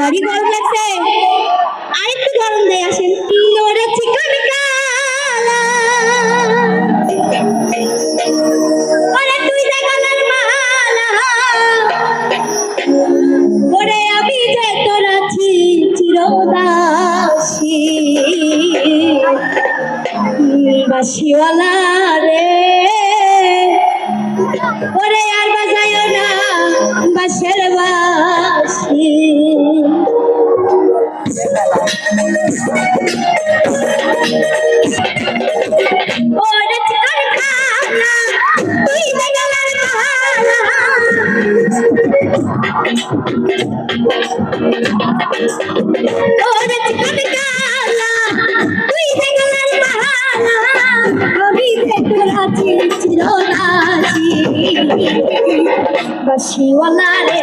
ভারী গরম লাগছে, আরেকটু গরম দেয় আসেন। ওরে চিকন কালা ওরে তুই যে গলার মালা, ওরে আমি যে তোর আছি চিরদাসী, বাসিওয়ালা রে ওরে আর বাজায়ও না বাঁশের বাঁশি। ওরে চিকন কালা তুই যে গলার মালা, ওরে চিকন কালা তুই যে গলার মালা, আমি যে তোর আছি চিরদাসী, বাঁশিওয়ালা রে